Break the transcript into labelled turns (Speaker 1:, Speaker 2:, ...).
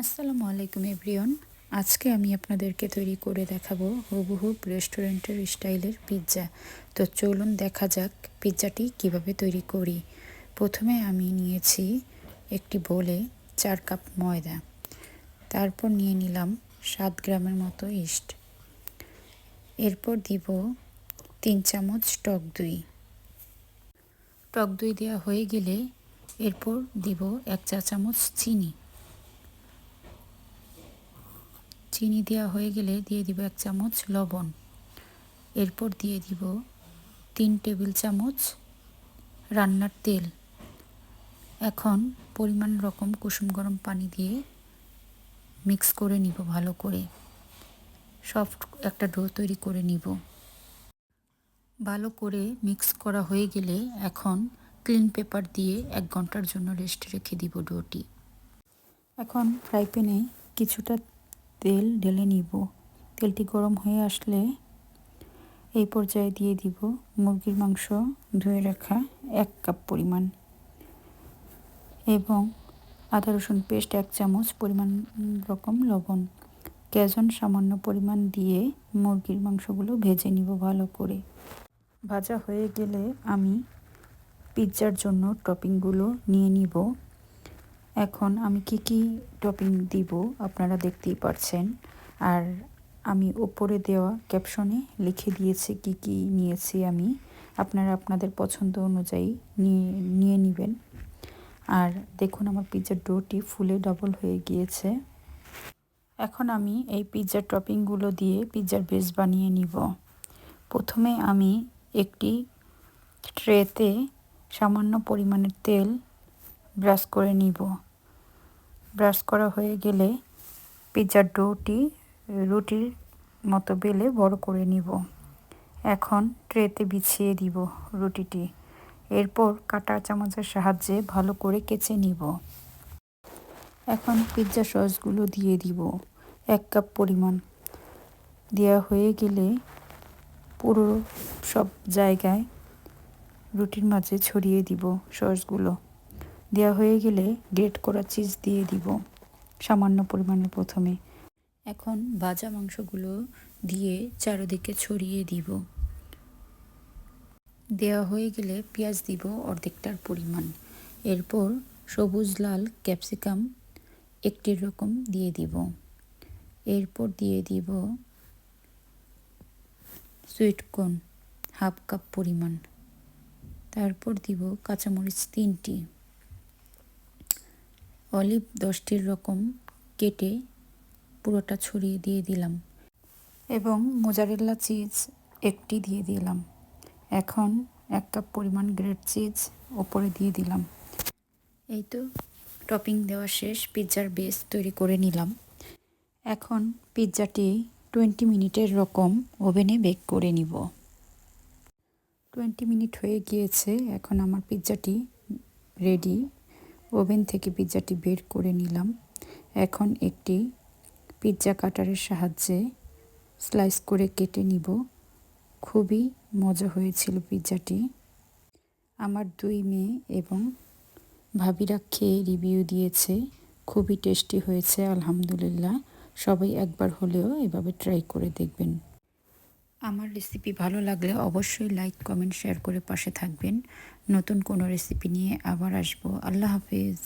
Speaker 1: আসসালামু আলাইকুম এভরিওয়ান। আজকে আমি আপনাদেরকে তৈরি করে দেখাবো হুবহুব রেস্টুরেন্টের স্টাইলের পিৎজা। তো চলুন দেখা যাক পিৎজাটি কিভাবে তৈরি করি। প্রথমে আমি নিয়েছি একটি বোলে 4 কাপ ময়দা, তারপর নিয়ে নিলাম 7 গ্রামের মতো ইস্ট, এরপর দিব 3 চামচ টক দই। টক দই দেওয়া হয়ে গেলে এরপর দিব 1 চা চামচ চিনি। চিনি দেওয়া হয়ে গেলে দিয়ে দিব 1 চামচ লবণ। এরপর দিয়ে দিব 3 টেবিল চামচ রান্নার তেল। এখন পরিমাণ রকম কুসুম গরম পানি দিয়ে মিক্স করে নিব ভালো করে। সফট একটা ডো তৈরি করে নিব। ভালো করে মিক্স করা হয়ে গেলে এখন ক্লিন পেপার দিয়ে 1 ঘন্টার জন্য রেস্টে রেখে দিব ডোটি। এখন ফ্রাই প্যানে কিছুটা তেল ঢেলে নিব। তেলটি গরম হয়ে আসলে এই পর্যায়ে দিয়ে দিব মুরগির মাংস ধুয়ে রাখা 1 কাপ পরিমাণ এবং আদা রসুন পেস্ট 1 চামচ পরিমাণ রকম লবণ। ক্যাজন সামান্য পরিমাণ দিয়ে মুরগির মাংসগুলো ভেজে নিব ভালো করে। ভাজা হয়ে গেলে আমি পিৎজার জন্য টপিংগুলো নিয়ে নিব। এখন আমি কি টপিং দিব আপনারা দেখতেই পারছেন, আর আমি উপরে দেওয়া ক্যাপশনে লিখে দিয়েছি কি নিয়েছি আমি। আপনারা আপনাদের পছন্দ অনুযায়ী নিয়ে নেবেন। আর দেখুন আমার পিৎজার ডোটি ফুলে ডাবল হয়ে গিয়েছে। এখন আমি এই পিৎজার টপিংগুলো দিয়ে পিৎজার বেস বানিয়ে নিব। প্রথমে আমি একটি ট্রেতে সামান্য পরিমাণের তেল ব্রাশ করে নিব। ব্রাশ করা হয়ে গেলে পিৎজার ডোটি রুটির মতো বেলে বড় করে নিব। এখন ট্রেতে বিছিয়ে দিব রুটিটি। এরপর কাঁটা চামচের সাহায্যে ভালো করে কেচে নিব। এখন পিৎজা সসগুলো দিয়ে দিব 1 কাপ পরিমাণ। দেওয়া হয়ে গেলে পুরো সব জায়গায় রুটির মাঝে ছড়িয়ে দিব সসগুলো। দেওয়া হয়ে গেলে গ্রেট করা চিজ দিয়ে দিব সামান্য পরিমাণে প্রথমে। এখন ভাজা মাংসগুলো দিয়ে চারিদিকে ছড়িয়ে দিব। দেওয়া হয়ে গেলে পেঁয়াজ দিব অর্ধেকটার পরিমাণ। এরপর সবুজ লাল ক্যাপসিকাম 1 রকম দিয়ে দিব। এরপর দিয়ে দিব সুইট কর্ন 1/2 কাপ পরিমাণ। তারপর দিব কাঁচামরিচ 3টি, অলিভ 10টির রকম কেটে পুরোটা ছড়িয়ে দিয়ে দিলাম এবং মোজারেলা চিজ 1টি দিয়ে দিলাম। এখন 1 কাপ পরিমাণ গ্রেট চিজ ওপরে দিয়ে দিলাম। এই তো টপিং দেওয়া শেষ। পিৎজার বেস তৈরি করে নিলাম। এখন পিৎজাটি 20 মিনিটের রকম ওভেনে বেক করে নিব। 20 মিনিট হয়ে গিয়েছে। এখন আমার পিৎজাটি রেডি। ওভেন থেকে পিৎজাটি বের করে নিলাম। এখন একটি পিৎজা কাটারের সাহায্যে স্লাইস করে কেটে নিব। খুবই মজা হয়েছিল পিৎজাটি। আমার 2 মেয়ে এবং ভাবিরা খেয়ে রিভিউ দিয়েছে খুবই টেস্টি হয়েছে আলহামদুলিল্লাহ। সবাই একবার হলেও এভাবে ট্রাই করে দেখবেন। আমার রেসিপি ভালো লাগলে অবশ্যই লাইক কমেন্ট শেয়ার করে পাশে থাকবেন। নতুন কোনো রেসিপি নিয়ে আবার আসবো। আল্লাহ হাফেজ।